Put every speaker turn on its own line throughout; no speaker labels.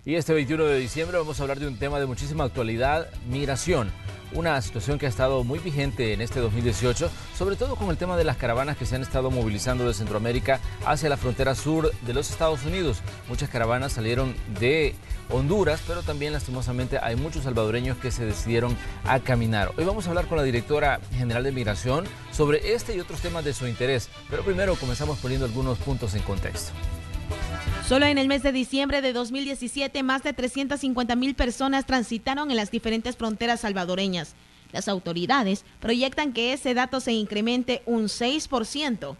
Y este 21 de diciembre vamos a hablar de un tema de muchísima actualidad, migración. Una situación que ha estado muy vigente en este 2018, sobre todo con el tema de las caravanas que se han estado movilizando de Centroamérica hacia la frontera sur de los Estados Unidos. Muchas caravanas salieron de Honduras, pero también lastimosamente hay muchos salvadoreños que se decidieron a caminar. Hoy vamos a hablar con la directora general de Migración sobre este y otros temas de su interés, pero primero comenzamos poniendo algunos puntos en contexto.
Solo en el mes de diciembre de 2017, más de 350,000 personas transitaron en las diferentes fronteras salvadoreñas. Las autoridades proyectan que ese dato se incremente un 6%.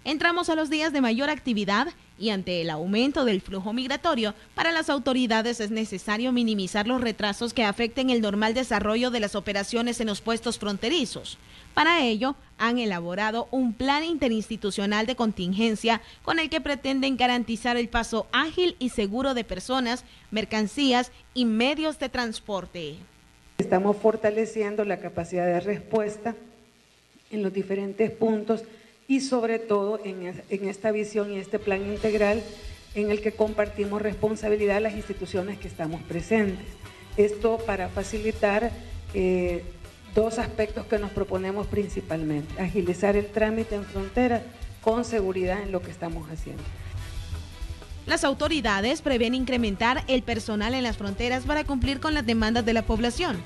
Entramos a los días de mayor actividad y ante el aumento del flujo migratorio, para las autoridades es necesario minimizar los retrasos que afecten el normal desarrollo de las operaciones en los puestos fronterizos. Para ello, han elaborado un plan interinstitucional de contingencia con el que pretenden garantizar el paso ágil y seguro de personas, mercancías y medios de transporte.
Estamos fortaleciendo la capacidad de respuesta en los diferentes puntos y sobre todo en esta visión y este plan integral en el que compartimos responsabilidad a las instituciones que estamos presentes. Esto para facilitar dos aspectos que nos proponemos principalmente: agilizar el trámite en frontera con seguridad en lo que estamos haciendo.
Las autoridades prevén incrementar el personal en las fronteras para cumplir con las demandas de la población,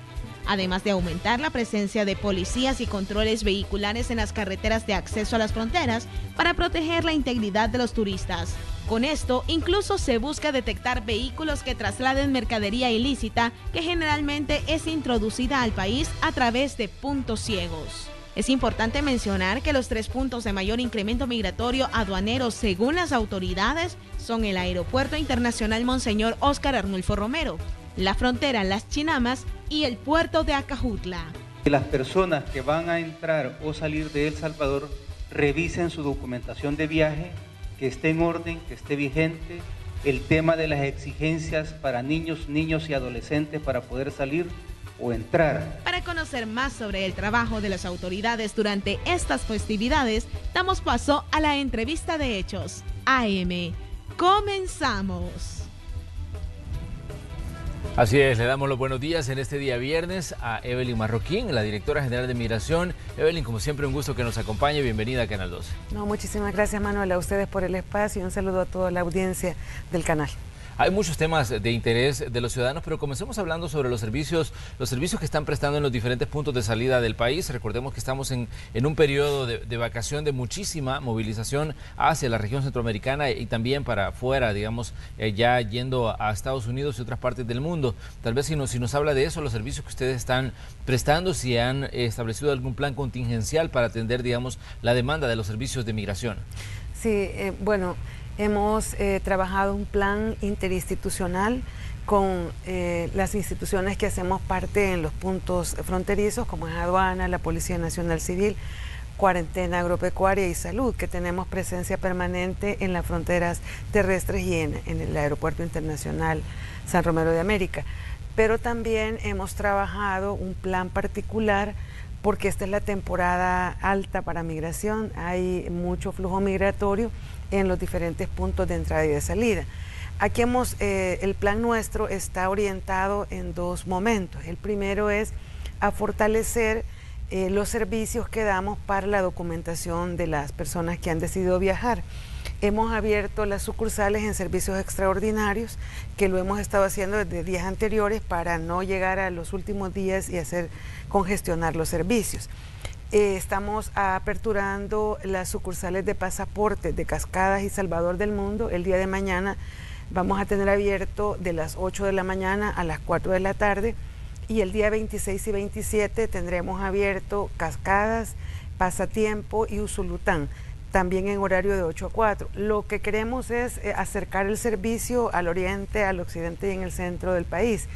además de aumentar la presencia de policías y controles vehiculares en las carreteras de acceso a las fronteras para proteger la integridad de los turistas. Con esto, incluso se busca detectar vehículos que trasladen mercadería ilícita que generalmente es introducida al país a través de puntos ciegos. Es importante mencionar que los 3 puntos de mayor incremento migratorio aduanero según las autoridades son el Aeropuerto Internacional Monseñor Óscar Arnulfo Romero, la frontera Las Chinamas y el puerto de Acajutla.
Que las personas que van a entrar o salir de El Salvador revisen su documentación de viaje, que esté en orden, que esté vigente, el tema de las exigencias para niños y adolescentes para poder salir o entrar.
Para conocer más sobre el trabajo de las autoridades durante estas festividades, damos paso a la entrevista de Hechos AM. ¡Comenzamos!
Así es, le damos los buenos días en este día viernes a Evelyn Marroquín, la directora general de Migración. Evelyn, como siempre, un gusto que nos acompañe. Bienvenida a Canal 12.
No, muchísimas gracias, Manuel, a ustedes por el espacio y un saludo a toda la audiencia del canal.
Hay muchos temas de interés de los ciudadanos, pero comencemos hablando sobre los servicios que están prestando en los diferentes puntos de salida del país. Recordemos que estamos en un periodo de vacación de muchísima movilización hacia la región centroamericana y también para afuera, digamos, ya yendo a Estados Unidos y otras partes del mundo. Tal vez si nos habla de eso, los servicios que ustedes están prestando, si han establecido algún plan contingencial para atender, digamos, la demanda de los servicios de migración.
Sí, bueno, hemos trabajado un plan interinstitucional con las instituciones que hacemos parte en los puntos fronterizos, como es aduana, la Policía Nacional Civil, cuarentena agropecuaria y salud, que tenemos presencia permanente en las fronteras terrestres y en el Aeropuerto Internacional San Romero de América. Pero también hemos trabajado un plan particular porque esta es la temporada alta para migración, hay mucho flujo migratorio en los diferentes puntos de entrada y de salida. Aquí el plan nuestro está orientado en 2 momentos. El primero es a fortalecer los servicios que damos para la documentación de las personas que han decidido viajar. Hemos abierto las sucursales en servicios extraordinarios, que lo hemos estado haciendo desde días anteriores para no llegar a los últimos días y congestionar los servicios. Estamos aperturando las sucursales de pasaportes de Cascadas y Salvador del Mundo. El día de mañana vamos a tener abierto de las 8 de la mañana a las 4 de la tarde y el día 26 y 27 tendremos abierto Cascadas, Pasatiempo y Usulután, también en horario de 8 a 4. Lo que queremos es acercar el servicio al oriente, al occidente y en el centro del país.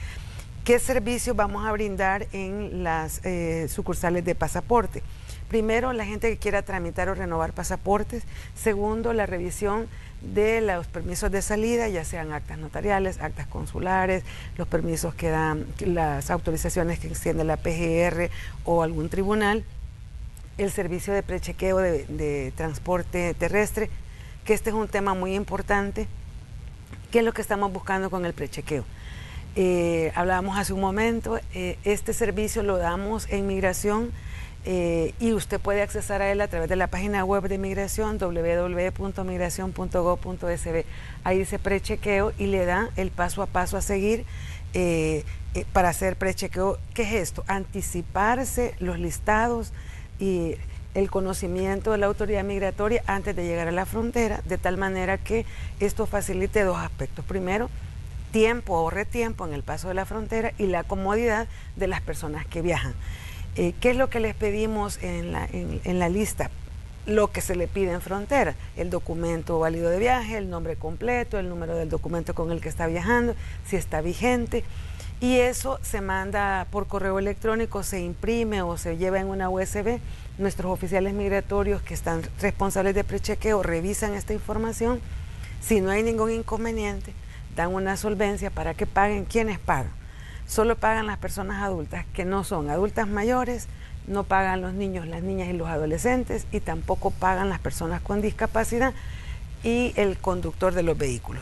¿Qué servicios vamos a brindar en las sucursales de pasaporte? Primero, la gente que quiera tramitar o renovar pasaportes. Segundo, la revisión de los permisos de salida, ya sean actas notariales, actas consulares, los permisos que dan, las autorizaciones que extiende la PGR o algún tribunal. El servicio de prechequeo de transporte terrestre, que este es un tema muy importante. ¿Qué es lo que estamos buscando con el prechequeo? Hablábamos hace un momento, este servicio lo damos en migración y usted puede accesar a él a través de la página web de migración, www.migracion.gov.sb. Ahí dice prechequeo y le da el paso a paso a seguir para hacer prechequeo. ¿Qué es esto? Anticiparse los listados y el conocimiento de la autoridad migratoria antes de llegar a la frontera, de tal manera que esto facilite dos aspectos. Primero, ahorre tiempo en el paso de la frontera y la comodidad de las personas que viajan. ¿Qué es lo que les pedimos en la lista? Lo que se le pide en frontera: el documento válido de viaje, el nombre completo, el número del documento con el que está viajando, si está vigente, y eso se manda por correo electrónico, se imprime o se lleva en una USB. Nuestros oficiales migratorios que están responsables de prechequeo revisan esta información. Si no hay ningún inconveniente, dan una solvencia para que paguen. ¿Quiénes pagan? Solo pagan las personas adultas que no son adultas mayores, no pagan los niños, las niñas y los adolescentes, y tampoco pagan las personas con discapacidad y el conductor de los vehículos.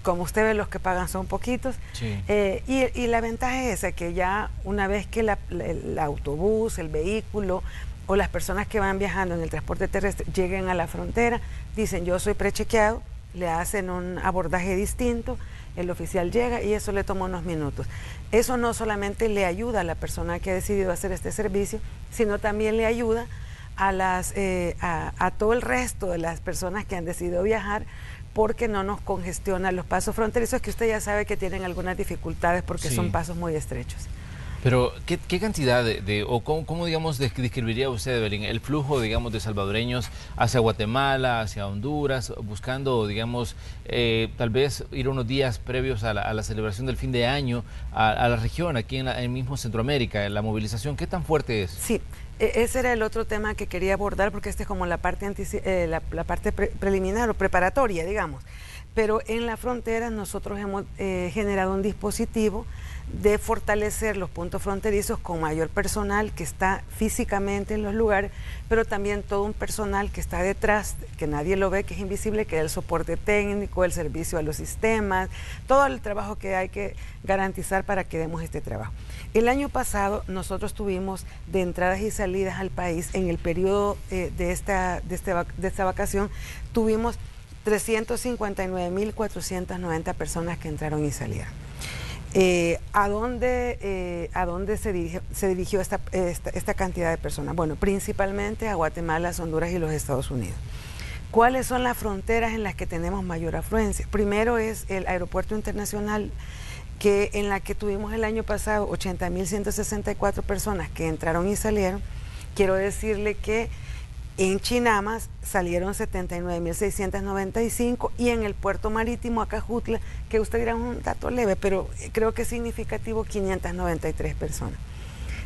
Como usted ve, los que pagan son poquitos.
Sí.
Y la ventaja es esa, que ya una vez que el autobús, el vehículo o las personas que van viajando en el transporte terrestre lleguen a la frontera, dicen yo soy prechequeado, le hacen un abordaje distinto, el oficial llega y eso le toma unos minutos. Eso no solamente le ayuda a la persona que ha decidido hacer este servicio, sino también le ayuda a todo el resto de las personas que han decidido viajar, porque no nos congestiona los pasos fronterizos, que usted ya sabe que tienen algunas dificultades porque
Sí.
son pasos muy estrechos.
Pero, ¿qué cantidad o cómo digamos, describiría usted, Evelyn, el flujo, digamos, de salvadoreños hacia Guatemala, hacia Honduras, buscando, digamos, tal vez ir unos días previos a la celebración del fin de año a la región, aquí en el mismo Centroamérica? La movilización, ¿qué tan fuerte es?
Sí, ese era el otro tema que quería abordar, porque este es como la parte, la parte preliminar o preparatoria, digamos. Pero en la frontera nosotros hemos generado un dispositivo de fortalecer los puntos fronterizos con mayor personal que está físicamente en los lugares, pero también todo un personal que está detrás, que nadie lo ve, que es invisible, que es el soporte técnico, el servicio a los sistemas, todo el trabajo que hay que garantizar para que demos este trabajo. El año pasado nosotros tuvimos de entradas y salidas al país, en el periodo de esta vacación, tuvimos 359.490 personas que entraron y salieron. ¿A dónde se dirigió esta cantidad de personas? Bueno, principalmente a Guatemala, Honduras y los Estados Unidos. ¿Cuáles son las fronteras en las que tenemos mayor afluencia? Primero es el aeropuerto internacional, en la que tuvimos el año pasado 80.164 personas que entraron y salieron. Quiero decirle que en Chinamas salieron 79.695 y en el puerto marítimo Acajutla, que usted dirá un dato leve, pero creo que es significativo, 593 personas.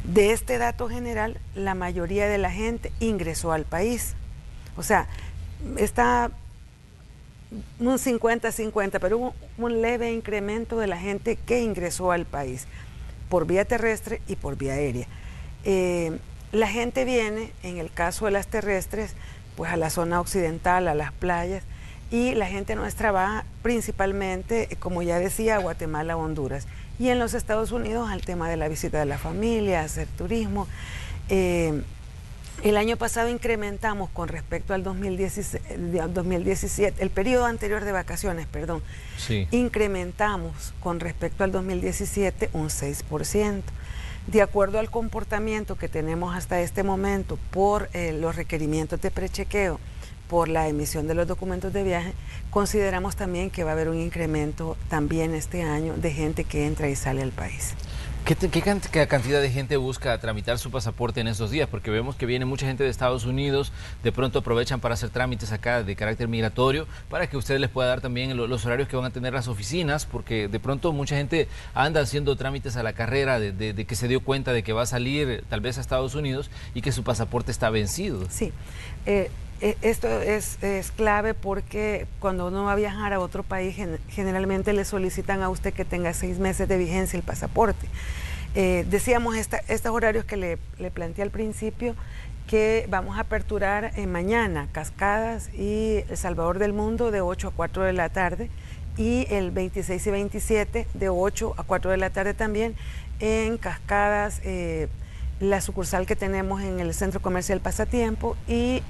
De este dato general, la mayoría de la gente ingresó al país. O sea, está un 50-50, pero hubo un leve incremento de la gente que ingresó al país por vía terrestre y por vía aérea. La gente viene, en el caso de las terrestres, pues a la zona occidental, a las playas, y la gente nuestra va principalmente, como ya decía, a Guatemala, Honduras, y en los Estados Unidos al tema de la visita de la familia, hacer turismo. El año pasado incrementamos con respecto al 2017, el periodo anterior de vacaciones, perdón,
Sí.
Incrementamos con respecto al 2017 un 6%. De acuerdo al comportamiento que tenemos hasta este momento por los requerimientos de prechequeo, por la emisión de los documentos de viaje, consideramos también que va a haber un incremento también este año de gente que entra y sale al país.
¿Qué cantidad de gente busca tramitar su pasaporte en estos días? Porque vemos que viene mucha gente de Estados Unidos, de pronto aprovechan para hacer trámites acá de carácter migratorio, para que usted les pueda dar también los horarios que van a tener las oficinas, porque de pronto mucha gente anda haciendo trámites a la carrera de que se dio cuenta de que va a salir tal vez a Estados Unidos y que su pasaporte está vencido.
Sí, esto es clave, porque cuando uno va a viajar a otro país, generalmente le solicitan a usted que tenga 6 meses de vigencia el pasaporte. Decíamos estos horarios que le planteé al principio, que vamos a aperturar mañana Cascadas y El Salvador del Mundo de 8 a 4 de la tarde, y el 26 y 27 de 8 a 4 de la tarde también en Cascadas, la sucursal que tenemos en el Centro Comercial Pasatiempo y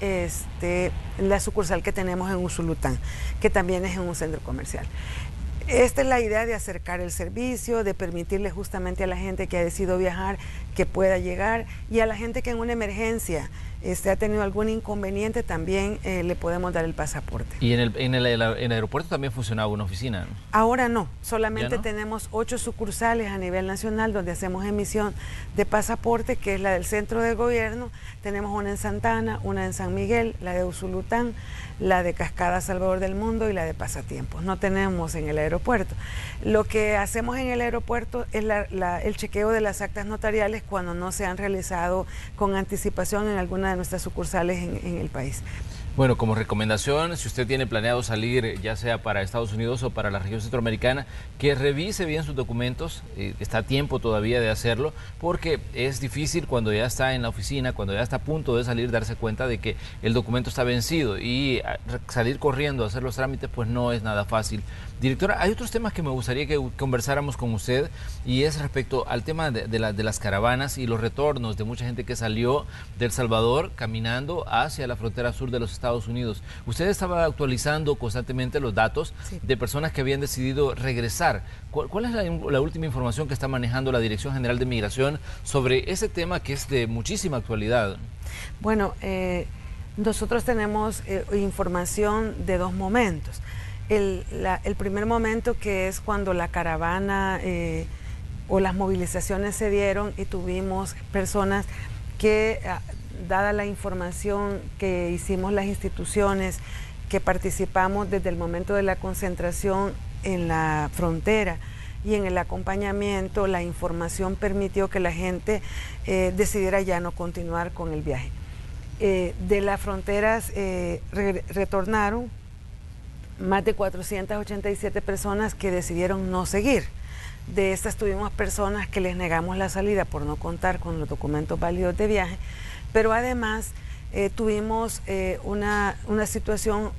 la sucursal que tenemos en Usulután, que también es en un centro comercial. Esta es la idea de acercar el servicio, de permitirle justamente a la gente que ha decidido viajar que pueda llegar, y a la gente que en una emergencia ha tenido algún inconveniente también le podemos dar el pasaporte.
¿Y en el aeropuerto también funcionaba una oficina, ¿no?
Ahora no, solamente
no
tenemos 8 sucursales a nivel nacional donde hacemos emisión de pasaporte, que es la del centro de gobierno. Tenemos una en Santana, una en San Miguel, la de Usulután, la de Cascada Salvador del Mundo y la de Pasatiempos. No tenemos en el aeropuerto. Lo que hacemos en el aeropuerto es el chequeo de las actas notariales cuando no se han realizado con anticipación en alguna de nuestras sucursales en el país.
Bueno, como recomendación, si usted tiene planeado salir, ya sea para Estados Unidos o para la región centroamericana, que revise bien sus documentos, está a tiempo todavía de hacerlo, porque es difícil cuando ya está en la oficina, cuando ya está a punto de salir, darse cuenta de que el documento está vencido, y salir corriendo a hacer los trámites pues no es nada fácil. Directora, hay otros temas que me gustaría que conversáramos con usted, y es respecto al tema de las caravanas y los retornos de mucha gente que salió de El Salvador caminando hacia la frontera sur de los Estados Unidos. Usted estaba actualizando constantemente los datos de personas que habían decidido regresar. ¿Cuál es la última información que está manejando la Dirección General de Migración sobre ese tema que es de muchísima actualidad?
Bueno, nosotros tenemos información de 2 momentos. El primer momento, que es cuando la caravana o las movilizaciones se dieron y tuvimos personas que, dada la información que hicimos las instituciones, que participamos desde el momento de la concentración en la frontera y en el acompañamiento, la información permitió que la gente decidiera ya no continuar con el viaje. De las fronteras retornaron más de 487 personas que decidieron no seguir. De estas tuvimos personas que les negamos la salida por no contar con los documentos válidos de viaje, pero además tuvimos una situación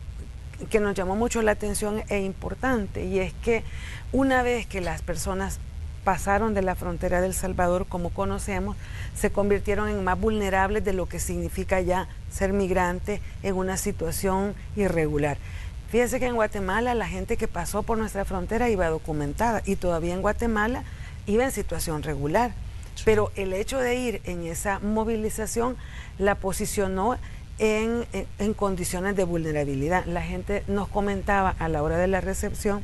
que nos llamó mucho la atención e importante, y es que una vez que las personas pasaron de la frontera de El Salvador, como conocemos, se convirtieron en más vulnerables de lo que significa ya ser migrante en una situación irregular. Fíjense que en Guatemala la gente que pasó por nuestra frontera iba documentada, y todavía en Guatemala iba en situación regular. Pero el hecho de ir en esa movilización la posicionó en condiciones de vulnerabilidad. La gente nos comentaba a la hora de la recepción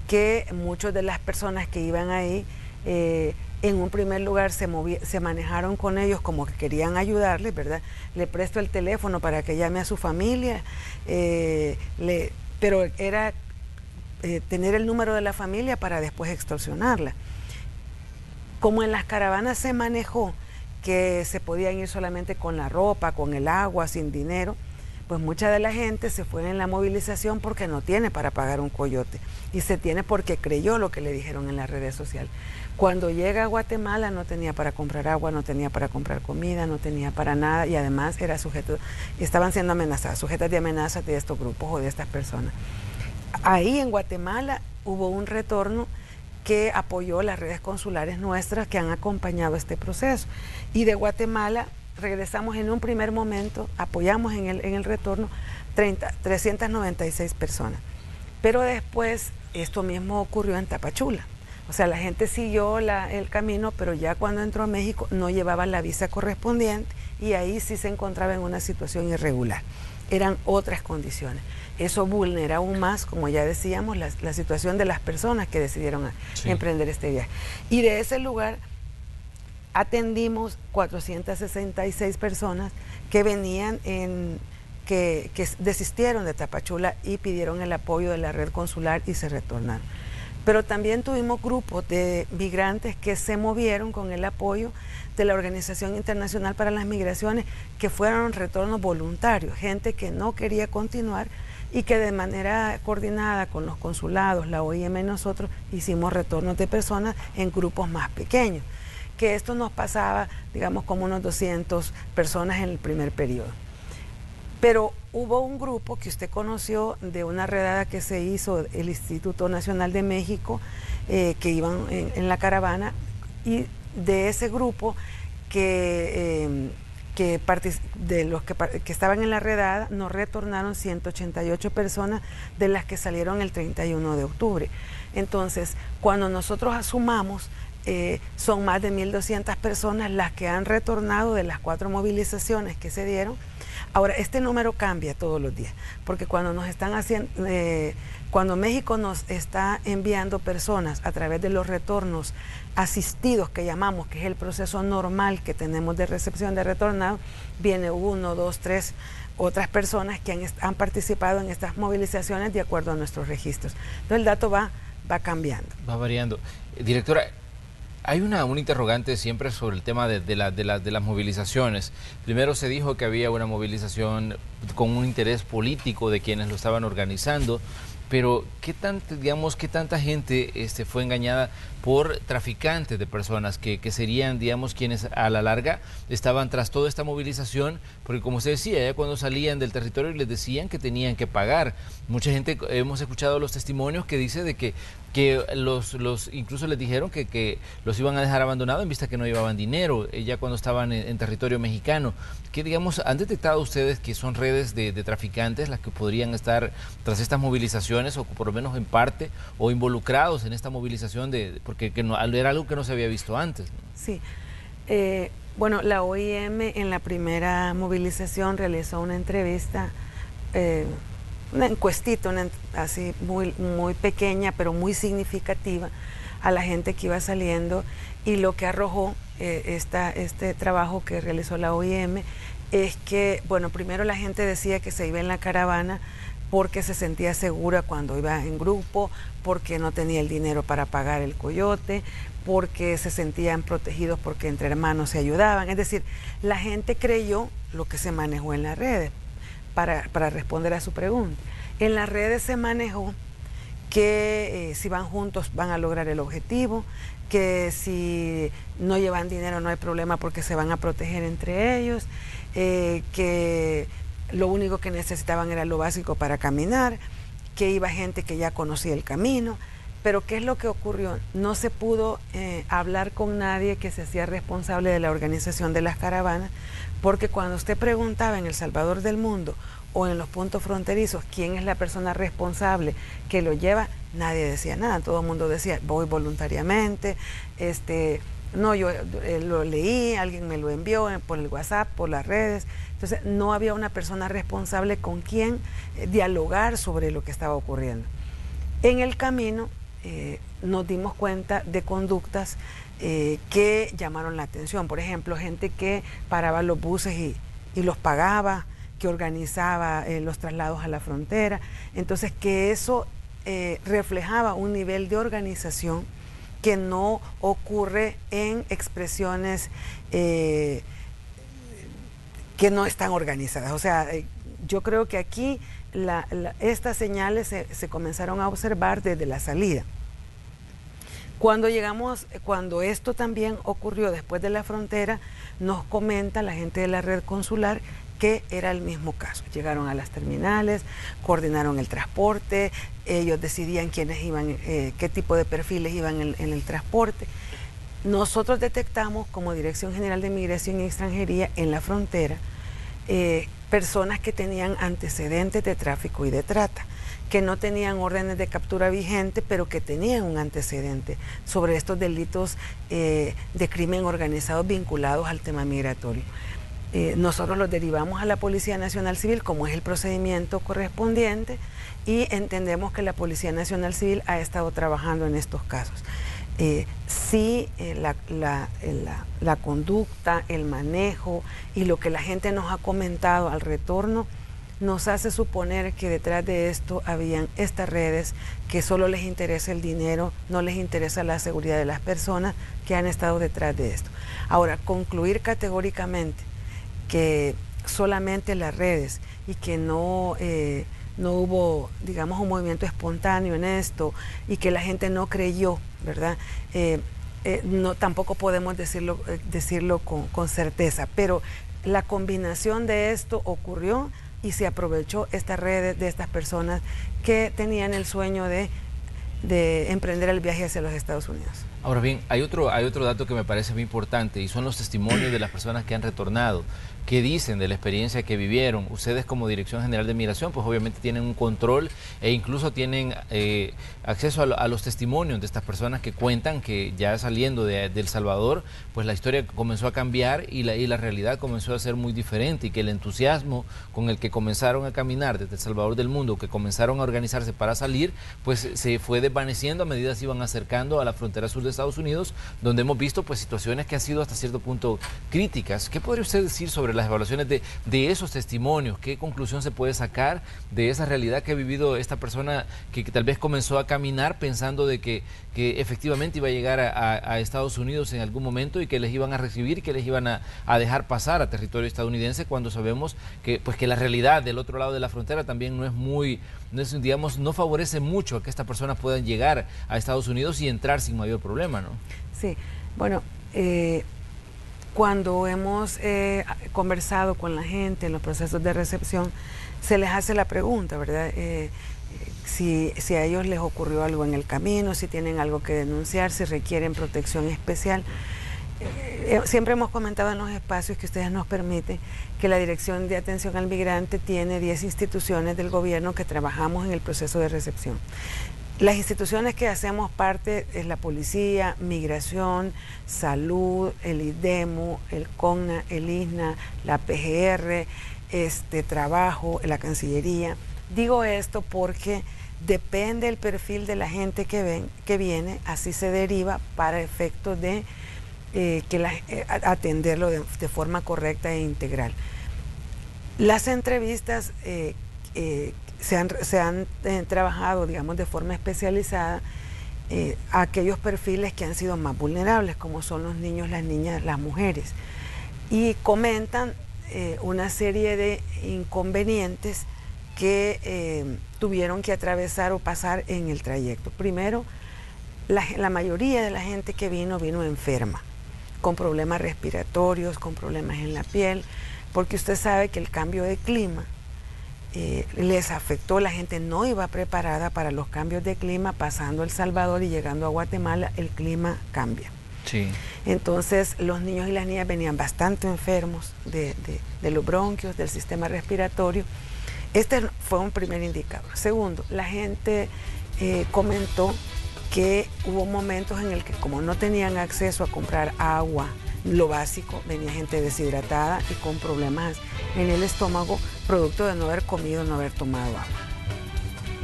que muchas de las personas que iban ahí, en un primer lugar se manejaron con ellos como que querían ayudarles, ¿verdad? Le presto el teléfono para que llame a su familia, pero era tener el número de la familia para después extorsionarla. Como en las caravanas se manejó que se podían ir solamente con la ropa, con el agua, sin dinero, pues mucha de la gente se fue en la movilización porque no tiene para pagar un coyote, y se tiene porque creyó lo que le dijeron en las redes sociales. Cuando llega a Guatemala no tenía para comprar agua, no tenía para comprar comida, no tenía para nada, y además era estaban siendo amenazadas, sujetas de amenazas de estos grupos o de estas personas. Ahí en Guatemala hubo un retorno que apoyó las redes consulares nuestras que han acompañado este proceso, y de Guatemala regresamos en un primer momento, apoyamos en el retorno 396 personas, pero después esto mismo ocurrió en Tapachula. O sea, la gente siguió el camino, pero ya cuando entró a México no llevaba la visa correspondiente, y ahí sí se encontraba en una situación irregular. Eran otras condiciones. Eso vulnera aún más, como ya decíamos, la situación de las personas que decidieron emprender este viaje. Y de ese lugar atendimos 466 personas que venían que desistieron de Tapachula y pidieron el apoyo de la red consular y se retornaron. Pero también tuvimos grupos de migrantes que se movieron con el apoyo de la Organización Internacional para las Migraciones, que fueron retornos voluntarios, gente que no quería continuar y que de manera coordinada con los consulados, la OIM y nosotros hicimos retornos de personas en grupos más pequeños, que esto nos pasaba, digamos, como unos 200 personas en el primer periodo. Pero hubo un grupo que usted conoció de una redada que se hizo el Instituto Nacional de México, que iban en la caravana, y de ese grupo de los que estaban en la redada, nos retornaron 188 personas, de las que salieron el 31 de octubre. Entonces, cuando nosotros asumamos, son más de 1.200 personas las que han retornado de las 4 movilizaciones que se dieron. Ahora, este número cambia todos los días, porque cuando nos están haciendo, cuando México nos está enviando personas a través de los retornos asistidos, que llamamos, que es el proceso normal que tenemos de recepción de retornados, viene 1, 2, 3 otras personas que han participado en estas movilizaciones de acuerdo a nuestros registros. Entonces el dato va cambiando.
Va variando. Directora, hay una interrogante siempre sobre el tema de las movilizaciones. Primero se dijo que había una movilización con un interés político de quienes lo estaban organizando, pero ¿qué tanta gente fue engañada por traficantes de personas que serían, digamos, quienes a la larga estaban tras toda esta movilización? Porque como usted decía, ya cuando salían del territorio les decían que tenían que pagar. Mucha gente, hemos escuchado los testimonios que dice de que incluso les dijeron que los iban a dejar abandonados en vista que no llevaban dinero, ya cuando estaban en territorio mexicano. ¿Qué, digamos, han detectado ustedes que son redes de traficantes las que podrían estar tras estas movilizaciones, o por lo menos en parte, o involucrados en esta movilización, porque era algo que no se había visto antes, ¿no?
Sí. Bueno, la OIM en la primera movilización realizó una entrevista, una encuestita, así muy pequeña, pero muy significativa, a la gente que iba saliendo, y lo que arrojó este trabajo que realizó la OIM es que, bueno, primero la gente decía que se iba en la caravana porque se sentía segura cuando iba en grupo, porque no tenía el dinero para pagar el coyote, porque se sentían protegidos porque entre hermanos se ayudaban. Es decir, la gente creyó lo que se manejó en las redes, para responder a su pregunta. En las redes se manejó que si van juntos van a lograr el objetivo, que si no llevan dinero no hay problema porque se van a proteger entre ellos, que lo único que necesitaban era lo básico para caminar, que iba gente que ya conocía el camino. Pero ¿qué es lo que ocurrió? No se pudo hablar con nadie que se hacía responsable de la organización de las caravanas, porque cuando usted preguntaba en El Salvador del Mundo o en los puntos fronterizos quién es la persona responsable que lo lleva, nadie decía nada. Todo el mundo decía, voy voluntariamente, no, yo lo leí, alguien me lo envió por el WhatsApp, por las redes. Entonces no había una persona responsable con quien dialogar sobre lo que estaba ocurriendo. En el camino nos dimos cuenta de conductas que llamaron la atención. Por ejemplo, gente que paraba los buses y los pagaba, que organizaba los traslados a la frontera. Entonces, que eso reflejaba un nivel de organización que no ocurre en expresiones que no están organizadas. O sea, yo creo que aquí estas señales se comenzaron a observar desde la salida. Cuando esto también ocurrió después de la frontera, nos comenta la gente de la red consular que era el mismo caso. Llegaron a las terminales, coordinaron el transporte, ellos decidían quiénes iban, qué tipo de perfiles iban en el transporte. Nosotros detectamos como Dirección General de Migración y Extranjería en la frontera personas que tenían antecedentes de tráfico y de trata, que no tenían órdenes de captura vigente, pero que tenían un antecedente sobre estos delitos de crimen organizado vinculados al tema migratorio. Nosotros los derivamos a la Policía Nacional Civil, como es el procedimiento correspondiente, y entendemos que la Policía Nacional Civil ha estado trabajando en estos casos. Sí, la conducta, el manejo y lo que la gente nos ha comentado al retorno nos hace suponer que detrás de esto habían estas redes que solo les interesa el dinero, no les interesa la seguridad de las personas que han estado detrás de esto. Ahora, concluir categóricamente que solamente las redes y que no hubo, digamos, un movimiento espontáneo en esto y que la gente no creyó, ¿verdad? Tampoco podemos decirlo con certeza, pero la combinación de esto ocurrió y se aprovechó esta red de estas personas que tenían el sueño de emprender el viaje hacia los Estados Unidos.
Ahora bien, hay otro dato que me parece muy importante y son los testimonios de las personas que han retornado. ¿Qué dicen de la experiencia que vivieron? Ustedes como Dirección General de Migración pues obviamente tienen un control e incluso tienen acceso a los testimonios de estas personas que cuentan que ya saliendo de El Salvador pues la historia comenzó a cambiar y la realidad comenzó a ser muy diferente y que el entusiasmo con el que comenzaron a caminar desde El Salvador del mundo, que comenzaron a organizarse para salir, pues se fue desvaneciendo a medida que se iban acercando a la frontera sur de Estados Unidos, donde hemos visto pues situaciones que han sido hasta cierto punto críticas. ¿Qué podría usted decir sobre las evaluaciones de esos testimonios? ¿Qué conclusión se puede sacar de esa realidad que ha vivido esta persona que tal vez comenzó a caminar pensando de que efectivamente iba a llegar a Estados Unidos en algún momento y que les iban a recibir, que les iban a dejar pasar a territorio estadounidense, cuando sabemos que la realidad del otro lado de la frontera también digamos, no favorece mucho a que estas personas puedan llegar a Estados Unidos y entrar sin mayor problema, ¿no?
Sí, bueno, cuando hemos conversado con la gente en los procesos de recepción, se les hace la pregunta, ¿verdad? Si a ellos les ocurrió algo en el camino, si tienen algo que denunciar, si requieren protección especial. Siempre hemos comentado en los espacios que ustedes nos permiten que la Dirección de Atención al Migrante tiene 10 instituciones del gobierno que trabajamos en el proceso de recepción. Las instituciones que hacemos parte es la Policía, Migración, Salud, el IDEMU, el CONNA, el ISNA, la PGR, Trabajo, la Cancillería. Digo esto porque depende del perfil de la gente que viene, así se deriva para efectos de atenderlo de forma correcta e integral. Las entrevistas se han trabajado, digamos, de forma especializada a aquellos perfiles que han sido más vulnerables, como son los niños, las niñas, las mujeres, y comentan una serie de inconvenientes que tuvieron que atravesar o pasar en el trayecto. Primero, la mayoría de la gente que vino enferma, con problemas respiratorios, con problemas en la piel, porque usted sabe que el cambio de clima les afectó, la gente no iba preparada para los cambios de clima, pasando El Salvador y llegando a Guatemala, el clima cambia.
Sí.
Entonces los niños y las niñas venían bastante enfermos de los bronquios, del sistema respiratorio. Este fue un primer indicador. Segundo, la gente comentó que hubo momentos en el que, como no tenían acceso a comprar agua, lo básico, venía gente deshidratada y con problemas en el estómago, producto de no haber comido, no haber tomado agua.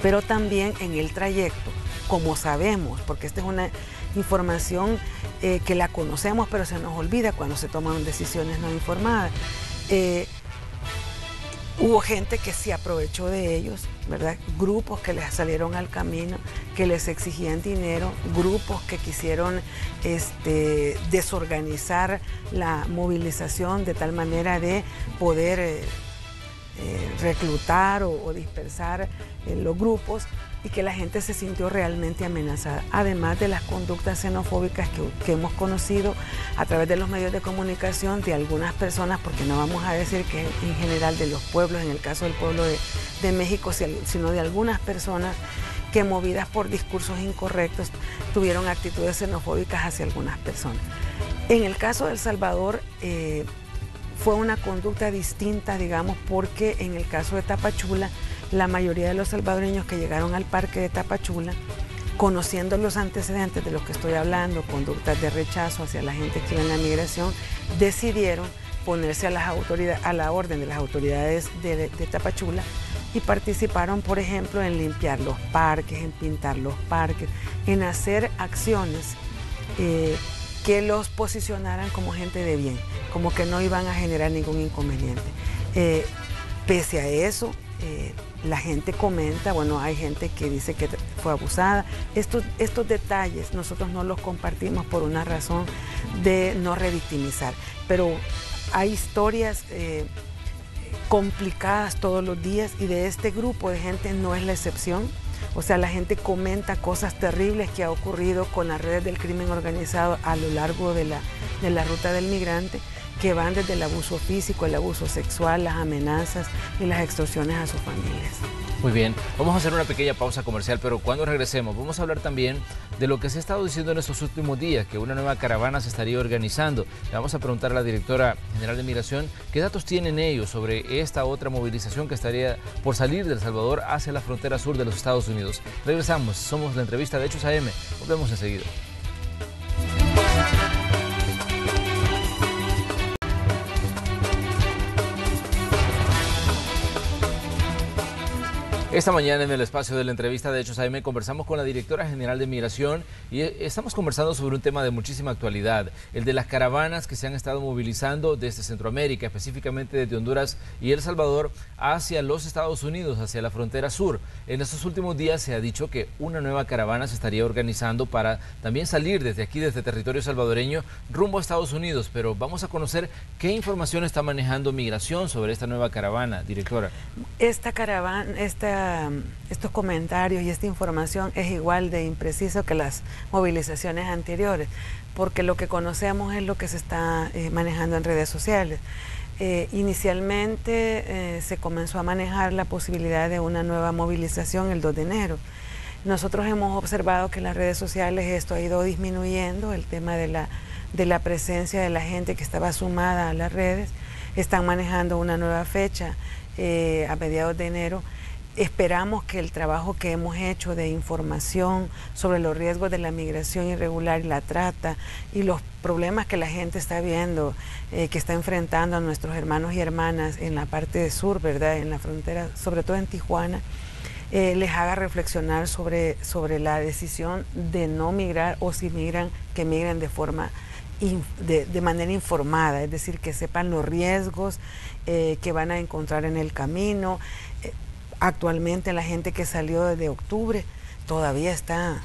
Pero también en el trayecto, como sabemos, porque esta es una información que la conocemos, pero se nos olvida cuando se toman decisiones no informadas. Hubo gente que se aprovechó de ellos, ¿verdad? Grupos que les salieron al camino, que les exigían dinero, grupos que quisieron desorganizar la movilización de tal manera de poder reclutar o dispersar los grupos, y que la gente se sintió realmente amenazada, además de las conductas xenofóbicas que hemos conocido a través de los medios de comunicación de algunas personas, porque no vamos a decir que en general de los pueblos, en el caso del pueblo de México, sino de algunas personas que, movidas por discursos incorrectos, tuvieron actitudes xenofóbicas hacia algunas personas. En el caso de El Salvador, fue una conducta distinta, digamos, porque en el caso de Tapachula, la mayoría de los salvadoreños que llegaron al parque de Tapachula, conociendo los antecedentes de los que estoy hablando, conductas de rechazo hacia la gente que iba en la migración, decidieron ponerse a la orden de las autoridades de Tapachula y participaron, por ejemplo, en limpiar los parques, en pintar los parques, en hacer acciones que los posicionaran como gente de bien, como que no iban a generar ningún inconveniente. Pese a eso, la gente comenta, bueno, hay gente que dice que fue abusada. Estos detalles nosotros no los compartimos por una razón de no revictimizar, pero hay historias complicadas todos los días, y de este grupo de gente no es la excepción. O sea, la gente comenta cosas terribles que ha ocurrido con las redes del crimen organizado a lo largo de la ruta del migrante, que van desde el abuso físico, el abuso sexual, las amenazas y las extorsiones a sus familias.
Muy bien, vamos a hacer una pequeña pausa comercial, pero cuando regresemos vamos a hablar también de lo que se ha estado diciendo en estos últimos días, que una nueva caravana se estaría organizando. Le vamos a preguntar a la directora general de Migración qué datos tienen ellos sobre esta otra movilización que estaría por salir de El Salvador hacia la frontera sur de los Estados Unidos. Regresamos, somos la entrevista de Hechos AM, volvemos enseguida. Esta mañana en el espacio de la entrevista de Hechos AM conversamos con la directora general de Migración y estamos conversando sobre un tema de muchísima actualidad, el de las caravanas que se han estado movilizando desde Centroamérica, específicamente desde Honduras y El Salvador, hacia los Estados Unidos, hacia la frontera sur. En estos últimos días se ha dicho que una nueva caravana se estaría organizando para también salir desde aquí, desde territorio salvadoreño, rumbo a Estados Unidos, pero vamos a conocer qué información está manejando Migración sobre esta nueva caravana, directora.
Esta caravana, estos comentarios y esta información es igual de impreciso que las movilizaciones anteriores, porque lo que conocemos es lo que se está manejando en redes sociales. Inicialmente se comenzó a manejar la posibilidad de una nueva movilización el 2 de enero. Nosotros hemos observado que en las redes sociales esto ha ido disminuyendo, el tema de la presencia de la gente que estaba sumada a las redes. Están manejando una nueva fecha a mediados de enero. Esperamos que el trabajo que hemos hecho de información sobre los riesgos de la migración irregular y la trata y los problemas que la gente está viendo, que está enfrentando a nuestros hermanos y hermanas en la parte sur, ¿verdad?, en la frontera, sobre todo en Tijuana, les haga reflexionar sobre la decisión de no migrar, o si migran, que migren de manera informada, es decir, que sepan los riesgos que van a encontrar en el camino. Actualmente la gente que salió desde octubre todavía está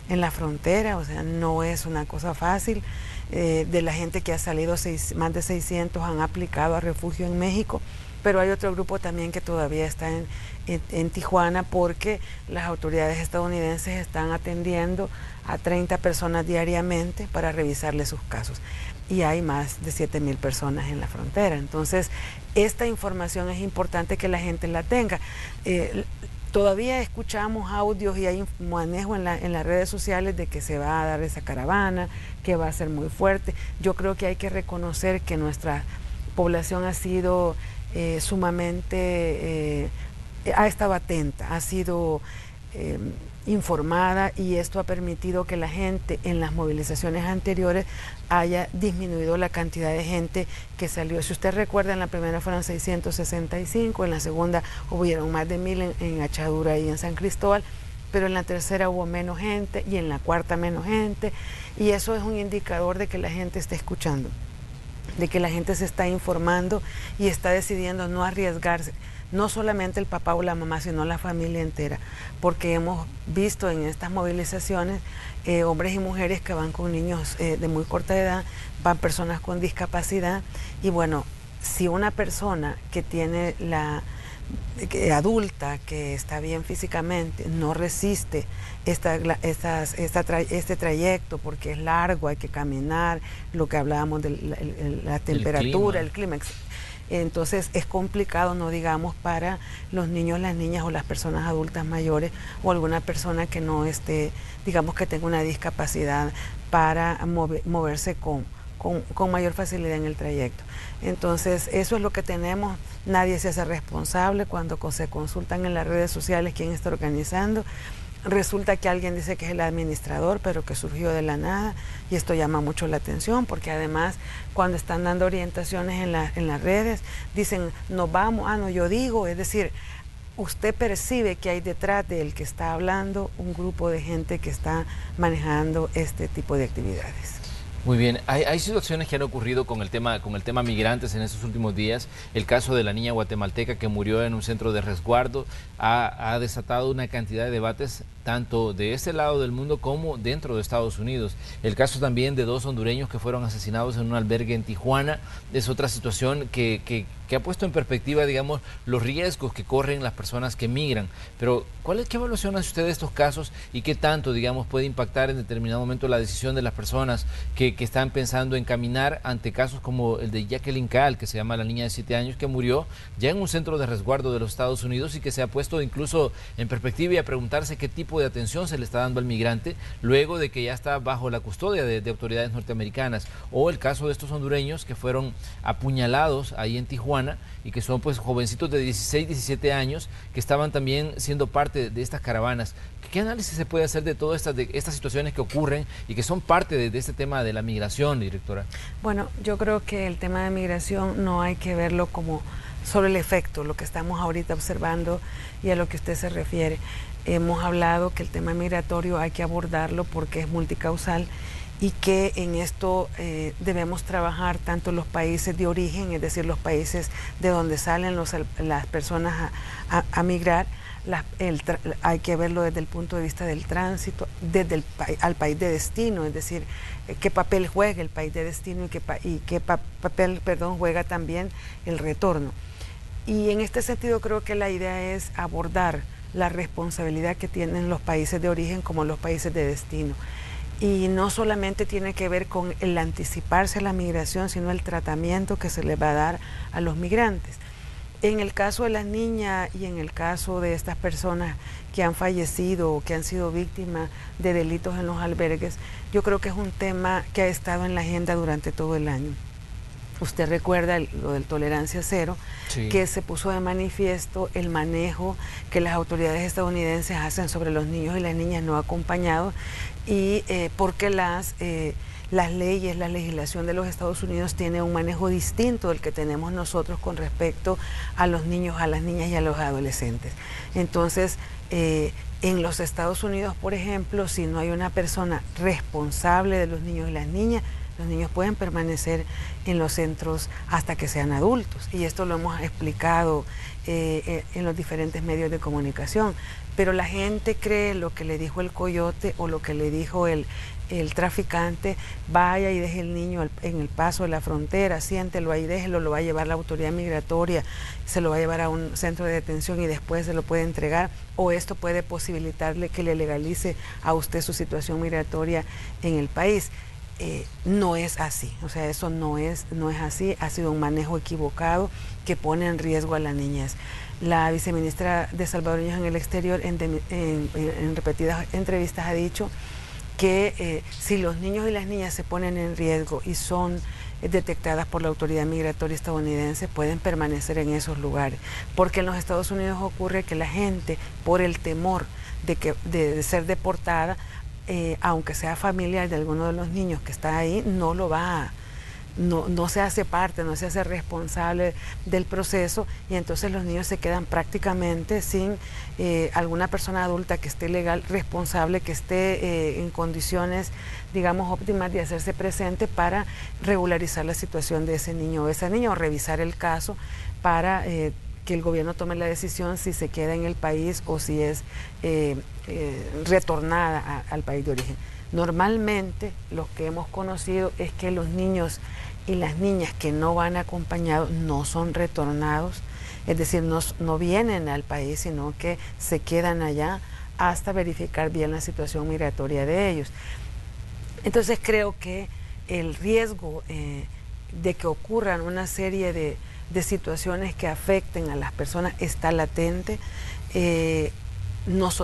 en la frontera, o sea, no es una cosa fácil. De la gente que ha salido, más de 600 han aplicado a refugio en México, pero hay otro grupo también que todavía está en Tijuana, porque las autoridades estadounidenses están atendiendo a 30 personas diariamente para revisarles sus casos. Y hay más de 7,000 personas en la frontera. Entonces, esta información es importante que la gente la tenga. Todavía escuchamos audios y hay manejo en las redes sociales de que se va a dar esa caravana, que va a ser muy fuerte. Yo creo que hay que reconocer que nuestra población ha sido sumamente, ha estado atenta, ha sido informada, y esto ha permitido que la gente en las movilizaciones anteriores haya disminuido la cantidad de gente que salió. Si usted recuerda, en la primera fueron 665, en la segunda hubieron más de 1,000 en Achadura y en San Cristóbal, pero en la tercera hubo menos gente y en la cuarta menos gente, y eso es un indicador de que la gente está escuchando, de que la gente se está informando y está decidiendo no arriesgarse. No solamente el papá o la mamá, sino la familia entera, porque hemos visto en estas movilizaciones hombres y mujeres que van con niños de muy corta edad, van personas con discapacidad, y bueno, si una persona que tiene adulta, que está bien físicamente, no resiste este trayecto, porque es largo, hay que caminar, lo que hablábamos de la temperatura, el clima. Entonces es complicado, no digamos para los niños, las niñas o las personas adultas mayores, o alguna persona que no esté, digamos, que tenga una discapacidad para moverse con mayor facilidad en el trayecto. Entonces eso es lo que tenemos. Nadie se hace responsable cuando se consultan en las redes sociales quién está organizando. Resulta que alguien dice que es el administrador, pero que surgió de la nada, y esto llama mucho la atención, porque además cuando están dando orientaciones en las redes, dicen, nos vamos, no, yo digo, es decir, usted percibe que hay detrás del que está hablando un grupo de gente que está manejando este tipo de actividades.
Muy bien, hay situaciones que han ocurrido con el tema migrantes en estos últimos días. El caso de la niña guatemalteca que murió en un centro de resguardo ha desatado una cantidad de debates tanto de este lado del mundo como dentro de Estados Unidos. El caso también de 2 hondureños que fueron asesinados en un albergue en Tijuana es otra situación que ha puesto en perspectiva, digamos, los riesgos que corren las personas que migran. Pero, ¿qué evaluación hace usted de estos casos y qué tanto, digamos, puede impactar en determinado momento la decisión de las personas que están pensando en caminar ante casos como el de Jacqueline Caal, que se llama la niña de 7 años, que murió ya en un centro de resguardo de los Estados Unidos y que se ha puesto incluso en perspectiva y a preguntarse qué tipo de atención se le está dando al migrante luego de que ya está bajo la custodia de autoridades norteamericanas? O el caso de estos hondureños que fueron apuñalados ahí en Tijuana y que son pues jovencitos de 16, 17 años que estaban también siendo parte de estas caravanas. ¿Qué análisis se puede hacer de todas estas situaciones que ocurren y que son parte de este tema de la migración, directora?
Bueno, yo creo que el tema de migración no hay que verlo como solo el efecto, lo que estamos ahorita observando y a lo que usted se refiere. Hemos hablado que el tema migratorio hay que abordarlo porque es multicausal y que en esto debemos trabajar tanto los países de origen, es decir, los países de donde salen las personas a migrar, hay que verlo desde el punto de vista del tránsito, al país de destino, es decir, qué papel juega el país de destino y qué papel juega también el retorno. Y en este sentido creo que la idea es abordar la responsabilidad que tienen los países de origen como los países de destino. Y no solamente tiene que ver con el anticiparse a la migración, sino el tratamiento que se le va a dar a los migrantes. En el caso de las niñas y en el caso de estas personas que han fallecido o que han sido víctimas de delitos en los albergues, yo creo que es un tema que ha estado en la agenda durante todo el año. Usted recuerda lo del tolerancia cero, sí, que se puso de manifiesto el manejo que las autoridades estadounidenses hacen sobre los niños y las niñas no acompañados y porque las leyes, la legislación de los Estados Unidos tiene un manejo distinto del que tenemos nosotros con respecto a los niños, a las niñas y a los adolescentes. Entonces, en los Estados Unidos, por ejemplo, si no hay una persona responsable de los niños y las niñas, los niños pueden permanecer en los centros hasta que sean adultos. Y esto lo hemos explicado en los diferentes medios de comunicación. Pero la gente cree lo que le dijo el coyote o lo que le dijo el traficante, vaya y deje el niño en el paso de la frontera, siéntelo ahí, déjelo, lo va a llevar la autoridad migratoria, se lo va a llevar a un centro de detención y después se lo puede entregar, o esto puede posibilitarle que le legalice a usted su situación migratoria en el país. No es así, o sea, eso no es así, ha sido un manejo equivocado que pone en riesgo a la niñez. La viceministra de Salvadoreños en el Exterior en repetidas entrevistas ha dicho que si los niños y las niñas se ponen en riesgo y son detectadas por la autoridad migratoria estadounidense, pueden permanecer en esos lugares, porque en los Estados Unidos ocurre que la gente, por el temor de ser deportada, aunque sea familiar de alguno de los niños que está ahí, no se hace parte, no se hace responsable del proceso y entonces los niños se quedan prácticamente sin alguna persona adulta que esté legal, responsable, que esté en condiciones, digamos, óptimas de hacerse presente para regularizar la situación de ese niño o esa niña o revisar el caso para que el gobierno tome la decisión si se queda en el país o si es retornada al país de origen. Normalmente lo que hemos conocido es que los niños y las niñas que no van acompañados no son retornados, es decir, no vienen al país, sino que se quedan allá hasta verificar bien la situación migratoria de ellos. Entonces creo que el riesgo de que ocurran una serie de situaciones que afecten a las personas está latente.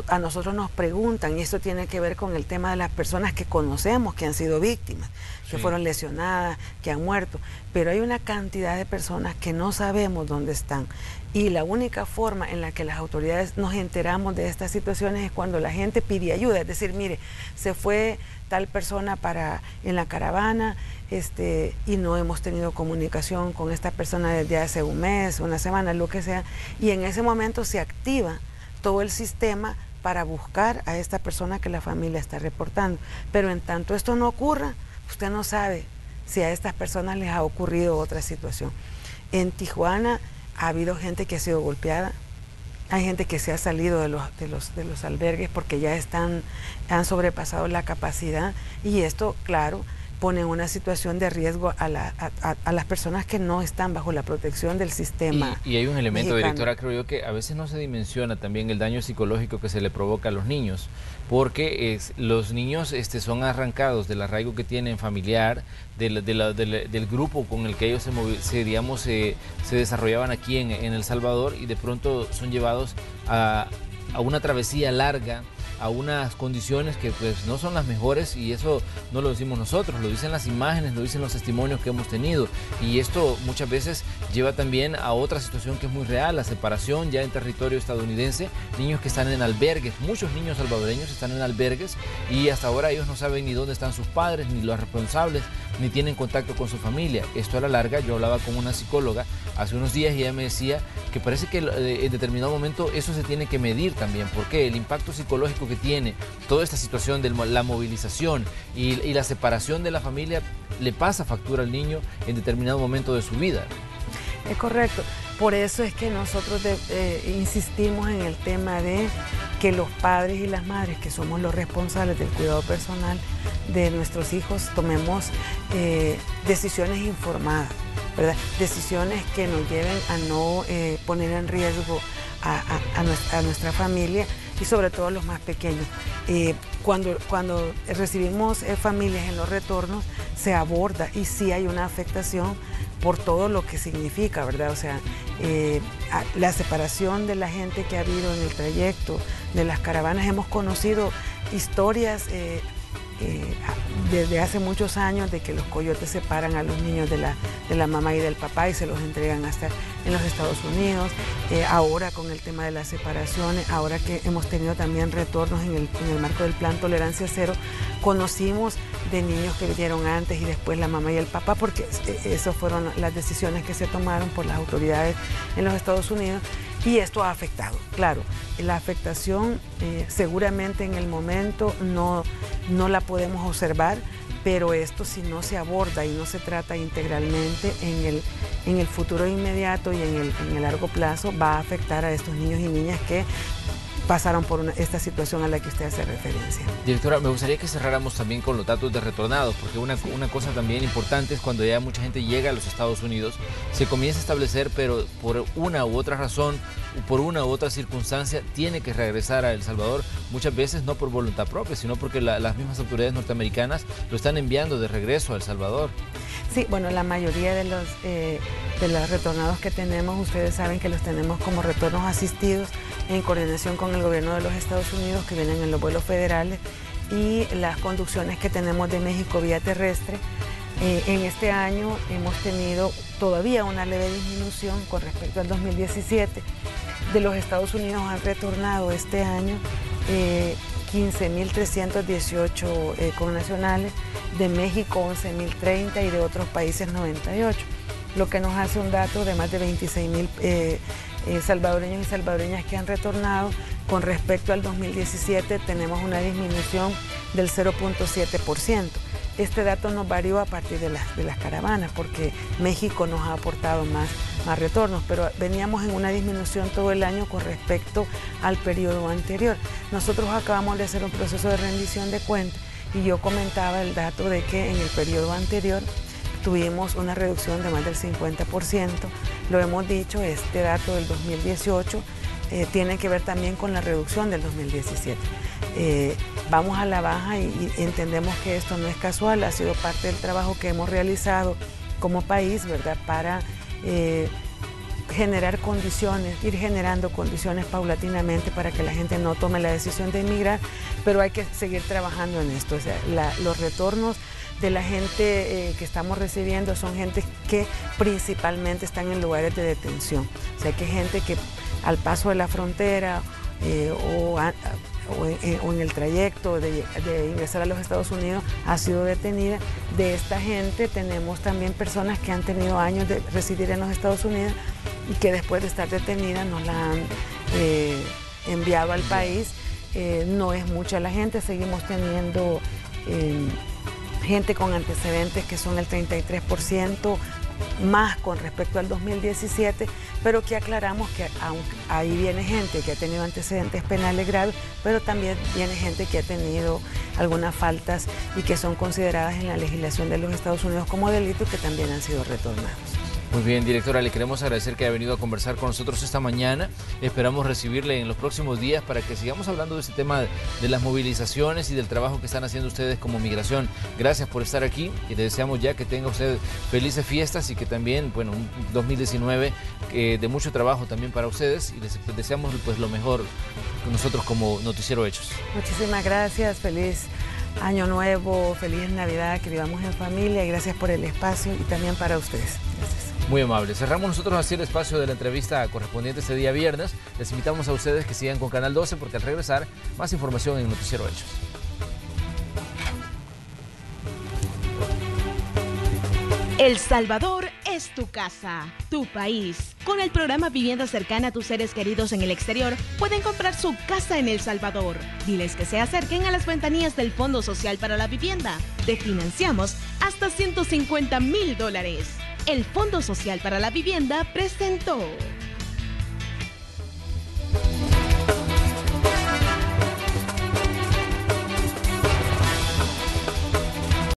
A nosotros nos preguntan, y esto tiene que ver con el tema de las personas que conocemos que han sido víctimas, que fueron lesionadas, que han muerto, pero hay una cantidad de personas que no sabemos dónde están y la única forma en la que las autoridades nos enteramos de estas situaciones es cuando la gente pide ayuda, es decir, mire, se fue tal persona en la caravana y no hemos tenido comunicación con esta persona desde hace un mes, una semana, lo que sea, y en ese momento se activa todo el sistema para buscar a esta persona que la familia está reportando. Pero en tanto esto no ocurra, usted no sabe si a estas personas les ha ocurrido otra situación. En Tijuana ha habido gente que ha sido golpeada, hay gente que se ha salido de los albergues porque ya han sobrepasado la capacidad, y esto, claro, pone en una situación de riesgo a las personas que no están bajo la protección del sistema.
Y hay un elemento,
mexicano.
directora, creo yo, que a veces no se dimensiona también el daño psicológico que se le provoca a los niños, porque los niños son arrancados del arraigo que tienen familiar, del grupo con el que ellos se desarrollaban aquí en El Salvador, y de pronto son llevados a una travesía larga, a unas condiciones que pues no son las mejores, y eso no lo decimos nosotros, lo dicen las imágenes, lo dicen los testimonios que hemos tenido, y esto muchas veces lleva también a otra situación que es muy real, la separación ya en territorio estadounidense, niños que están en albergues, muchos niños salvadoreños están en albergues, y hasta ahora ellos no saben ni dónde están sus padres, ni los responsables, ni tienen contacto con su familia. Esto a la larga, yo hablaba con una psicóloga hace unos días y ella me decía que parece que en determinado momento eso se tiene que medir también, porque el impacto psicológico que tiene toda esta situación de la movilización y la separación de la familia le pasa factura al niño en determinado momento de su vida.
Es correcto. Por eso es que nosotros insistimos en el tema de que los padres y las madres, que somos los responsables del cuidado personal de nuestros hijos, tomemos decisiones informadas, ¿verdad? Decisiones que nos lleven a no poner en riesgo a nuestra familia, y sobre todo los más pequeños. Cuando recibimos familias en los retornos, se aborda, y sí hay una afectación por todo lo que significa, ¿verdad? O sea, la separación de la gente que ha habido en el trayecto de las caravanas. Hemos conocido historias desde hace muchos años de que los coyotes separan a los niños de la mamá y del papá y se los entregan hasta en los Estados Unidos. Ahora con el tema de las separaciones, ahora que hemos tenido también retornos en el marco del Plan Tolerancia Cero, conocimos de niños que vinieron antes y después la mamá y el papá, porque esas fueron las decisiones que se tomaron por las autoridades en los Estados Unidos. Y esto ha afectado, claro, la afectación seguramente en el momento no la podemos observar, pero esto, si no se aborda y no se trata integralmente en el futuro inmediato y en el largo plazo, va a afectar a estos niños y niñas que pasaron por esta situación a la que usted hace referencia.
Directora, me gustaría que cerráramos también con los datos de retornados, porque una cosa también importante es cuando ya mucha gente llega a los Estados Unidos, se comienza a establecer, pero por una u otra razón, por una u otra circunstancia, tiene que regresar a El Salvador, muchas veces no por voluntad propia, sino porque las mismas autoridades norteamericanas lo están enviando de regreso a El Salvador.
Sí, bueno, la mayoría de los retornados que tenemos, ustedes saben que los tenemos como retornos asistidos en coordinación con el gobierno de los Estados Unidos, que vienen en los vuelos federales, y las conducciones que tenemos de México vía terrestre. En este año hemos tenido todavía una leve disminución con respecto al 2017. De los Estados Unidos han retornado este año 15.318 connacionales, de México 11.030 y de otros países 98, lo que nos hace un dato de más de 26.000 salvadoreños y salvadoreñas que han retornado. Con respecto al 2017 tenemos una disminución del 0.7%. Este dato nos varió a partir de las caravanas, porque México nos ha aportado más retornos, pero veníamos en una disminución todo el año con respecto al periodo anterior. Nosotros acabamos de hacer un proceso de rendición de cuentas y yo comentaba el dato de que en el periodo anterior tuvimos una reducción de más del 50%. Lo hemos dicho, este dato del 2018 tiene que ver también con la reducción del 2017. Vamos a la baja y entendemos que esto no es casual, ha sido parte del trabajo que hemos realizado como país, ¿verdad?, para generar condiciones, ir generando condiciones paulatinamente para que la gente no tome la decisión de emigrar, pero hay que seguir trabajando en esto. O sea, los retornos de la gente que estamos recibiendo son gente que principalmente están en lugares de detención. O sea, que gente que al paso de la frontera o en el trayecto de ingresar a los Estados Unidos ha sido detenida. De esta gente tenemos también personas que han tenido años de residir en los Estados Unidos y que después de estar detenidas nos la han enviado al país. No es mucha la gente, seguimos teniendo gente con antecedentes que son el 33%, más con respecto al 2017, pero que aclaramos que ahí viene gente que ha tenido antecedentes penales graves, pero también viene gente que ha tenido algunas faltas y que son consideradas en la legislación de los Estados Unidos como delitos que también han sido retornados.
Muy bien, directora, le queremos agradecer que haya venido a conversar con nosotros esta mañana. Esperamos recibirle en los próximos días para que sigamos hablando de este tema de las movilizaciones y del trabajo que están haciendo ustedes como migración. Gracias por estar aquí y le deseamos ya que tenga usted felices fiestas y que también, bueno, un 2019 de mucho trabajo también para ustedes, y les deseamos pues lo mejor nosotros como Noticiero Hechos.
Muchísimas gracias, feliz Año Nuevo, feliz Navidad, que vivamos en familia, y gracias por el espacio y también para ustedes. Gracias.
Muy amable. Cerramos nosotros así el espacio de la entrevista correspondiente este día viernes. Les invitamos a ustedes que sigan con Canal 12 porque al regresar, más información en Noticiero Hechos.
El Salvador es tu casa, tu país. Con el programa Vivienda Cercana a tus seres queridos en el exterior, pueden comprar su casa en El Salvador. Diles que se acerquen a las ventanillas del Fondo Social para la Vivienda. Te financiamos hasta $150,000. El Fondo Social para la Vivienda presentó.